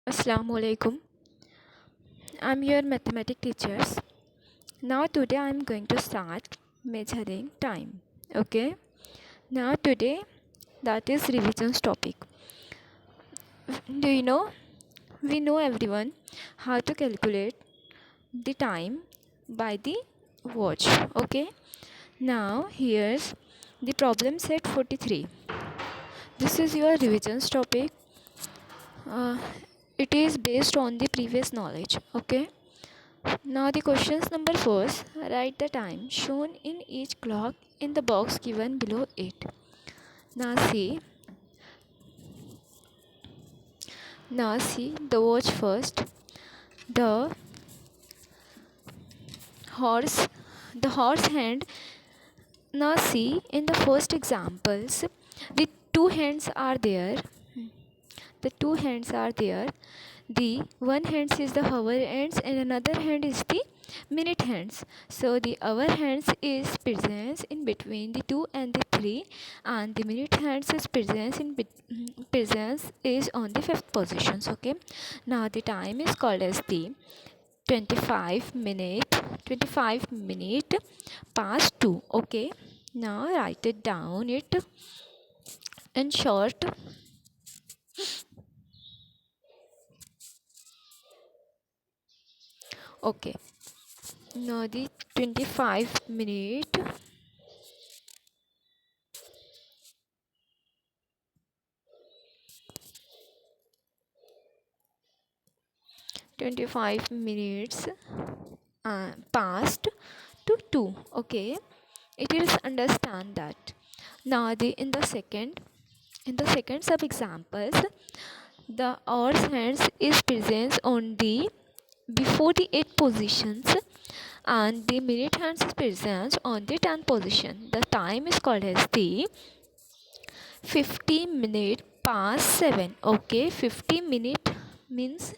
Assalamu alaikum. I'm your mathematics teachers. Now today I'm going to start measuring time. Okay. Now today that is revisions topic. Do you know? We know everyone how to calculate the time by the watch. Okay. Now here's the problem set 43. This is your revisions topic. Uh, it is based on the previous knowledge. Okay. Now the questions number 4. Write the time shown in each clock in the box given below it. Now see, the watch first. The horse, the horse hand. Now see in the first examples, the two hands are there. The two hands are there. The one hand is the hour hands and another hand is the minute hands. So the hour hands is presence in between the 2 and the 3, and the minute hands is presence is on the fifth positions. Okay. Now the time is called as the 25 minute past 2. Okay. Now write it down it in short. Okay. Now the 25 minutes past to 2. Okay, it is understand that. Now the in the second sub examples, the hour's hands is present on the before the 8 positions, and the minute hands is present on the 10 position. The time is called as the 50 minute past 7. Okay, 50 minute means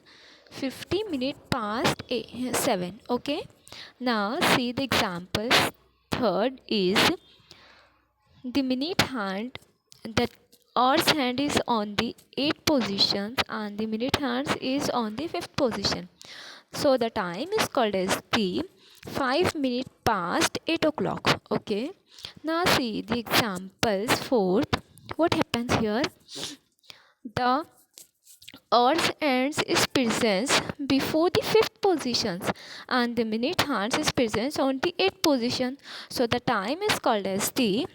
50 minute past 7. Okay, now see the examples. Third is the minute hand. The hour's hand is on the 8 positions and the minute hands is on the 5th position. So the time is called as the 5 minute past 8 o'clock. Okay, now see the examples. Fourth, what happens here? The hour's ends is present before the 5th positions and the minute hands is present on the 8th position. So the time is called as the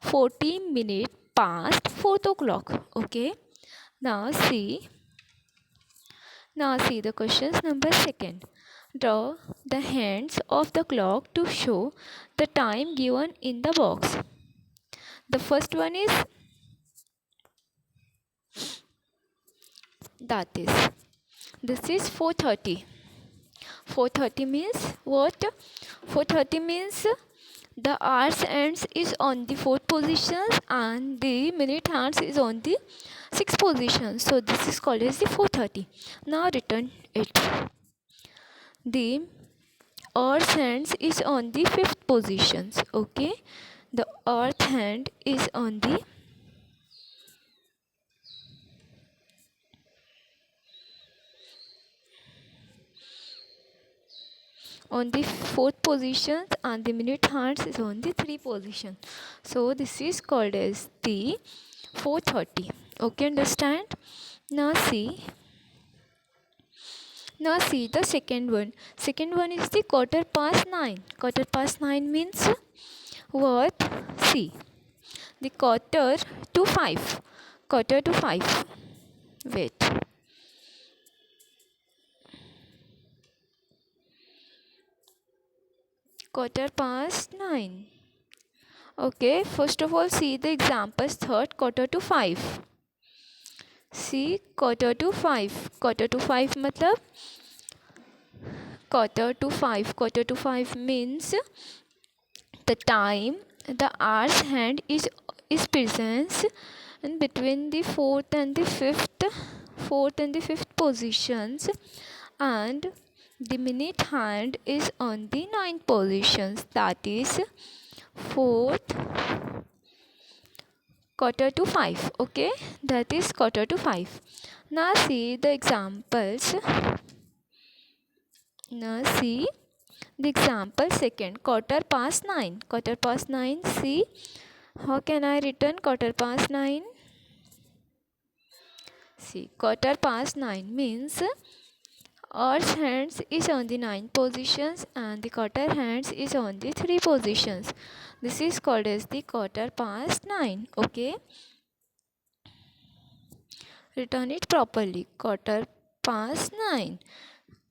40 minute past 4th o'clock. Okay, now see the questions number second. Draw the hands of the clock to show the time given in the box. The first one is that is this is 4:30. 4:30 means what? 4:30 means the hours ends is on the 4th position and the minute hands is on the 6th position. So this is called as the 4:30. Now return it. The earth hands is on the 5th positions. Okay, the earth hand is on the 4th position and the minute hands is on the 3 position. So this is called as the 4:30. Okay, understand? Now see the second one. Second one is the 9:15. 9:15 means what? See, the quarter to 5. Quarter to 5. Wait. Quarter past 9. Okay, first of all, see the examples. Third, quarter to 5. See, quarter to 5. Quarter to 5 matlab quarter to 5. Quarter to 5 means the time the hour's hand is present in between the fourth and the fifth positions, and the minute hand is on the ninth positions, that is fourth quarter to 5. Okay, that is quarter to 5. Now see the examples. Now see the example second, quarter past 9. Quarter past 9. See, how can I written quarter past 9? See, quarter past 9 means Earth's hands is on the 9 positions and the quarter hands is on the 3 positions. This is called as the quarter past 9. Okay. Return it properly. Quarter past 9.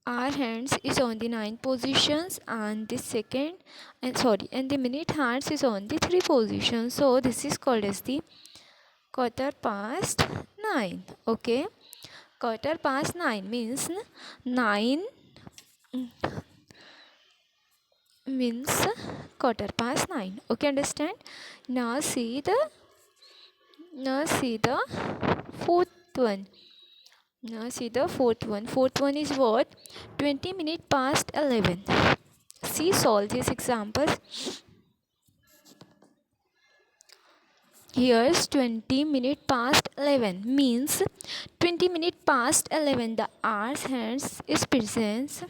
Our hands is on the 9 positions and the and the minute hands is on the 3 positions. So this is called as the quarter past 9. Okay. Quarter past 9 means 9 means quarter past 9. Okay, understand? Now see the fourth one. Now see the fourth one. Fourth one is what? 20 minutes past 11. See, solve these examples. Here's 20 minutes past 11 means 20 minutes past 11 the hour's hands is presents.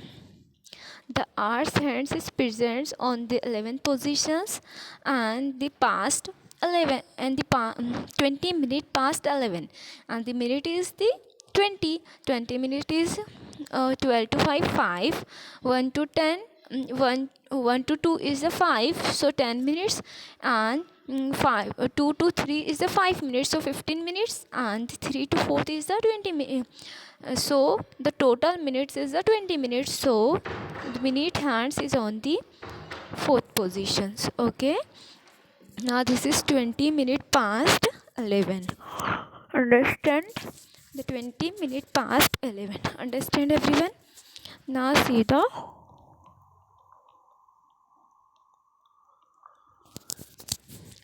The hour's hands is presents on the 11 positions and the past 11 and the 20 minutes past 11 and the minute is the 20 minutes is 12 to 5 1 to 10 1 to 2 is the 5, so 10 minutes, and 2 to 3 is the 5 minutes, so 15 minutes, and 3 to 4 is the 20 minutes. So the total minutes is the 20 minutes, so the minute hands is on the fourth positions. Okay, now this is 20 minutes past 11. Understand? The 20 minutes past 11. Understand, everyone? Now see the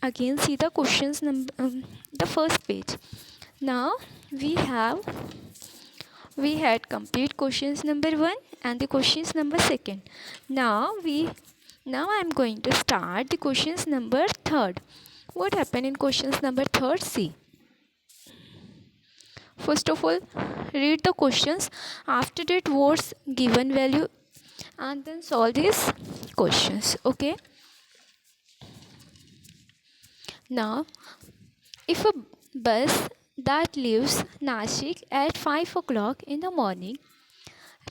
again see the questions number the first page. Now we had complete questions number 1 and the questions number 2. Now I am going to start the questions number 3. What happened in questions number 3? See, first of all, read the questions. After that, what's given value, and then solve these questions. Okay. Now, if a bus that leaves Nashik at 5 o'clock in the morning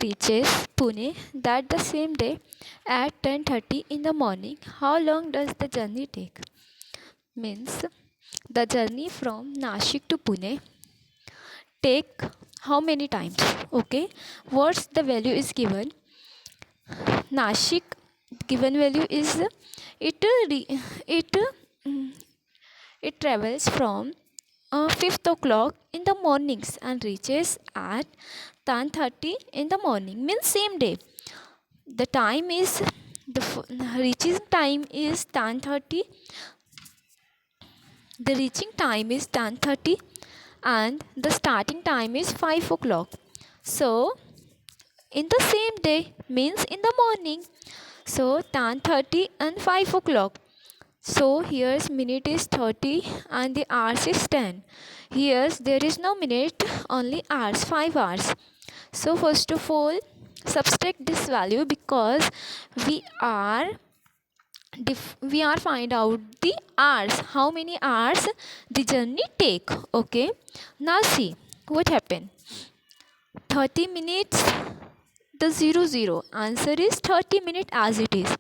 reaches Pune that the same day at 10:30 in the morning, how long does the journey take? Means the journey from Nashik to Pune take how many times? Okay, what's the value is given? Nashik given value is it it travels from 5 o'clock in the mornings and reaches at 10:30 in the morning, means same day. The time is reaching time is 10:30. The reaching time is 10:30 and the starting time is 5 o'clock. So in the same day means in the morning. So 10:30 and 5 o'clock. So here's minute is 30 and the hours is 10. Here's there is no minute, only hours, 5 hours. So first of all, subtract this value because we are find out the hours, how many hours the journey take. Okay, now see what happened. 30 minutes, the 00 answer is 30 minutes as it is.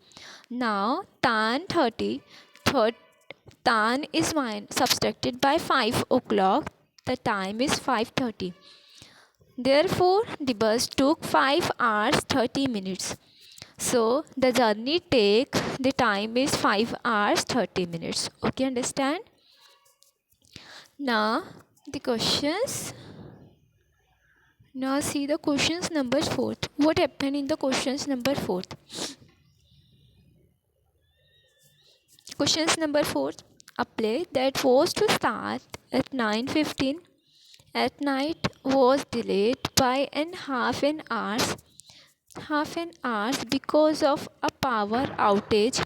Now tan 30 tan is subtracted by 5 o'clock, the time is 5:30. Therefore the bus took 5 hours 30 minutes. So the journey take the time is 5 hours 30 minutes. Okay, understand? Now the questions. Now see the questions number 4. What happened in the questions number 4? Questions number 4. A play that was to start at 9:15 at night was delayed by half an hour because of a power outage.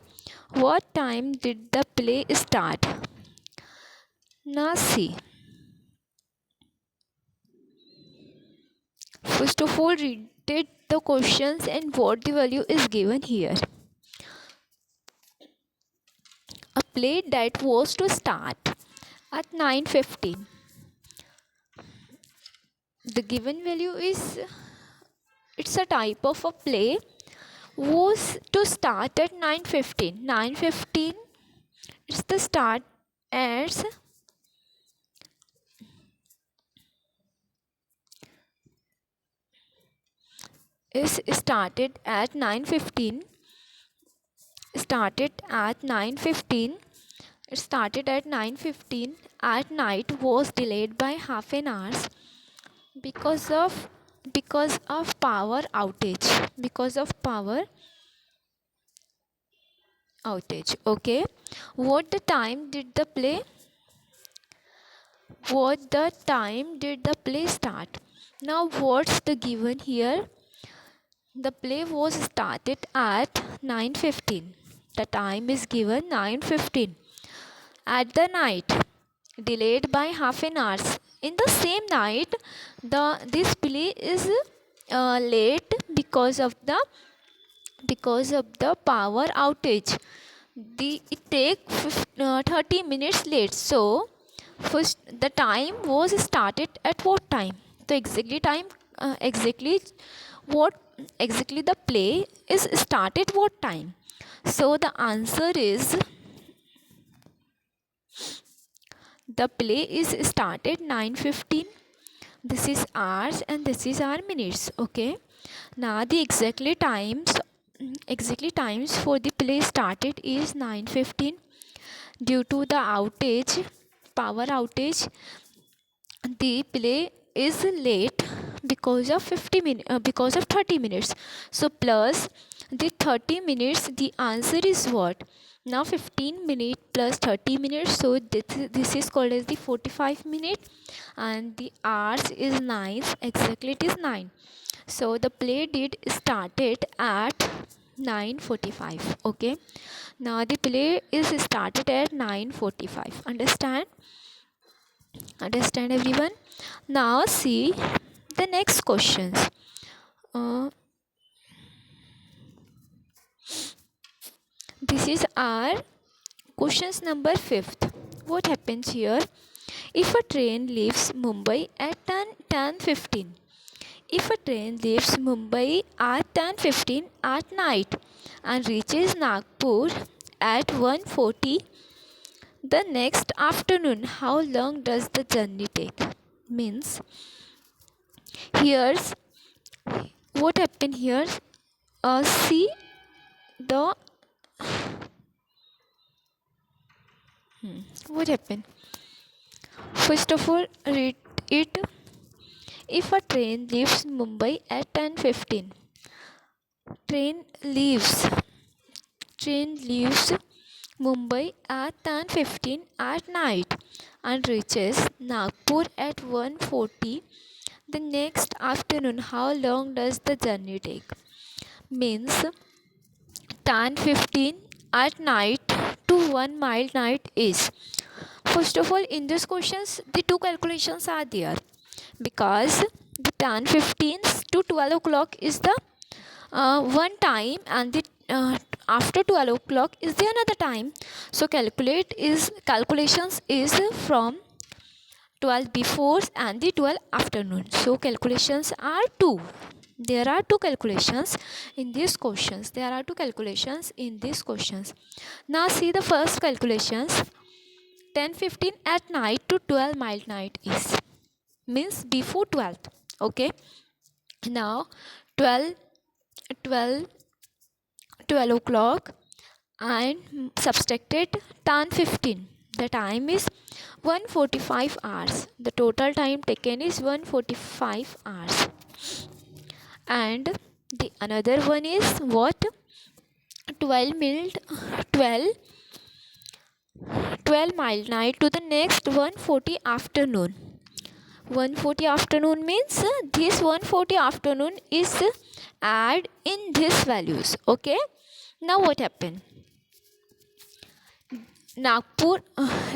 What time did the play start? Now see. First of all, read the questions and what the value is given here. A play that was to start at 9:15. The given value is, it's a type of a play, was to start at 9:15. 9:15, it's the start as is started at 9:15. Started at 9:15. It started at 9:15 at night, was delayed by half an hour because of power outage. Because of power outage. Okay. What the time did the play? What the time did the play start? Now what's the given here? The play was started at 9:15. The time is given 9:15. At the night, delayed by half an hour. In the same night, this play is late because of the power outage. It take 30 minutes late. So first the time was started at what time? The exactly time, exactly the play is started what time? So the answer is, the play is started 9:15. This is hours and this is our minutes. Okay. Now the exactly times for the play started is 9:15. Due to the power outage, the play is late because of 30 minutes. So plus the 30 minutes, the answer is what? Now 15 minutes plus 30 minutes, so this is called as the 45 minute, and the hours is 9. Exactly, it is 9. So the play did started at 9:45. Okay. Now the play is started at 9:45. Understand everyone? Now see the next questions. This is our questions number 5th. What happens here? If a train leaves Mumbai at 10:15. If a train leaves Mumbai at 10:15 at night and reaches Nagpur at 1:40 the next afternoon, how long does the journey take? Means, here's what happened here. See the what happened. First of all, read it. If a train leaves Mumbai at 10:15, train leaves Mumbai at 10:15 at night and reaches Nagpur at 1:40 the next afternoon. How long does the journey take? Means 10:15 at night to 1 mile night is. First of all, in these questions, the two calculations are there, because the 10:15 to 12 o'clock is the one time, and the after 12 o'clock is the another time. So calculations is from 12 before and the 12 afternoon. So calculations are two. There are two calculations in these questions. Now see the first calculations. 10:15 at night to 12 mile night is, means before 12th. Okay. Now 12 o'clock and subtracted 10:15. The time is 1:45 hours. The total time taken is 1:45 hours. And the another one is what? 12 mile night to the next 1:40 afternoon. 1:40 afternoon means this 1:40 afternoon is add in these values. Okay. Now what happened? Nagpur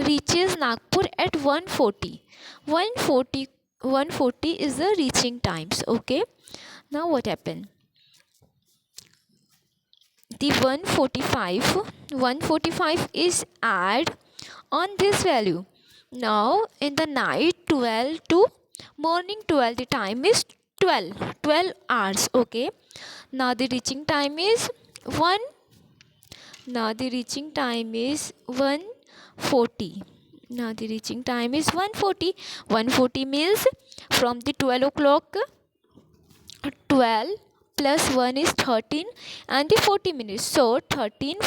reaches Nagpur at 1:40. 1:40 140 is the reaching times. Okay, now what happened? The 145 is add on this value. Now in the night 12 to morning 12, the time is 12 hours. Okay, now the reaching time is 1 now the reaching time is 140. Now the reaching time is 140. 140 means from the 12 o'clock, 12 plus 1 is 13 and the 40 minutes. So 13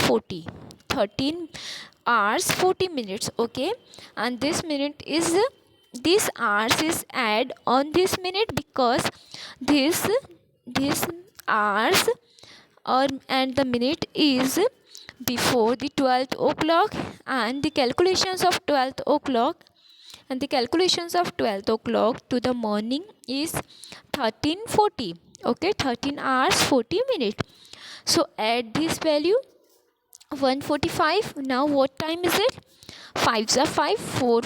hours 40 minutes. Okay, and this hours is add on this minute because this hours or and the minute is before the 12th o'clock, and the calculations of 12th o'clock to the morning is 1340. Okay, 13 hours 40 minutes. So add this value 145. Now what time is it? 5s are 5, 4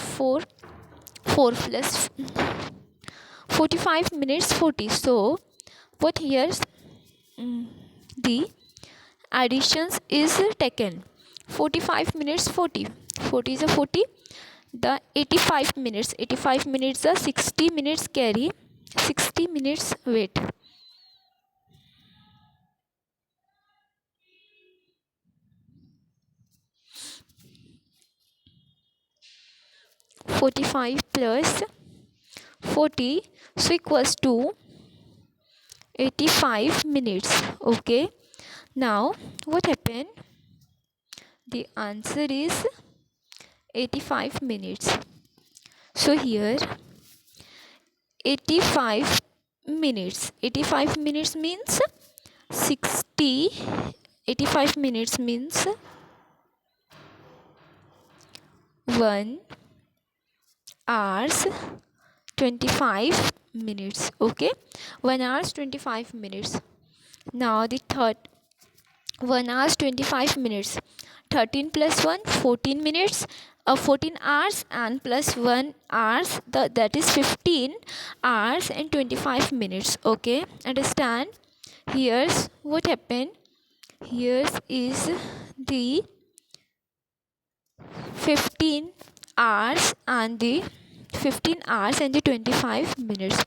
plus 45 minutes 40. So what here's the additions is taken. 45 minutes 40 is a 40. The 85 minutes are 60 minutes carry, 60 minutes wait. 45 plus 40 so equals to 85 minutes. Okay, now what happened? The answer is 85 minutes. So here 85 minutes means 60. 85 minutes means 1 hours 25 minutes. Okay, 1 hours 25 minutes. Now the third 1 hours 25 minutes, 13 plus 1 14 minutes, 14 hours, and plus 1 hours, that is 15 hours and 25 minutes. Okay, understand? Here's what happened. Here's is the 15 hours and the 25 minutes.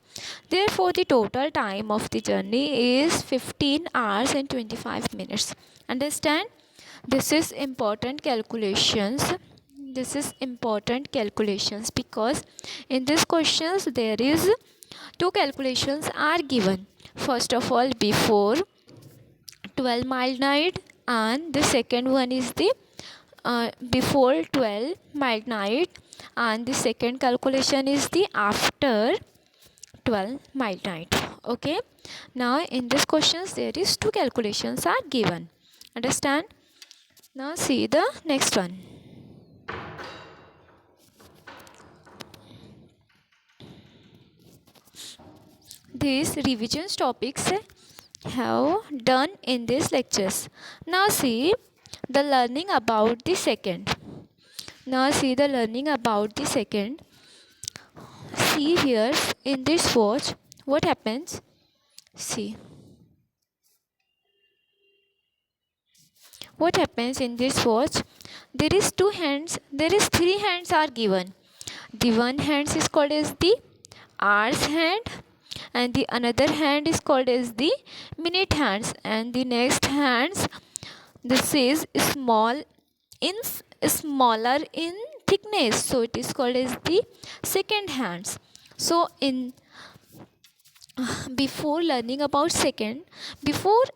Therefore the total time of the journey is 15 hours and 25 minutes. Understand? This is important calculations. Because in these questions there is two calculations are given. First of all, before 12 mile night, and the second one is the before 12 midnight, and the second calculation is the after 12 midnight. Okay, now in this questions there is two calculations are given. Understand? Now see the next one. These revisions topics have done in these lectures. Now see the learning about the second. See here in this watch what happens. See what happens in this watch. There is three hands are given. The one hand is called as the hours hand, and the another hand is called as the minute hands, and the next hands, this is smaller in thickness, so it is called as the second hands. So in before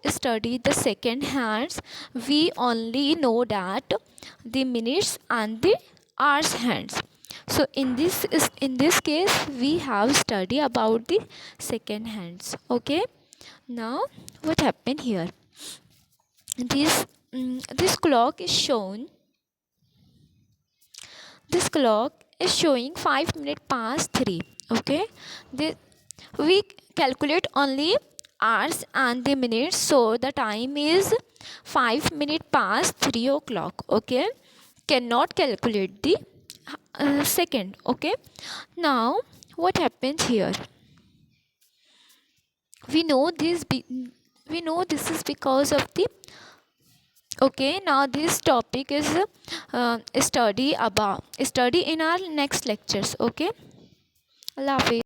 study the second hands, we only know that the minutes and the hours hands. So in this case we have study about the second hands. Okay, now what happened here? This clock is showing 5 minutes past 3. Okay, we calculate only hours and the minutes, so the time is 5 minutes past 3 o'clock. Okay, cannot calculate the second. Okay, now what happens here? We know this we know this is because of the, okay, now this topic is study in our next lectures. Okay, Allah Hafiz.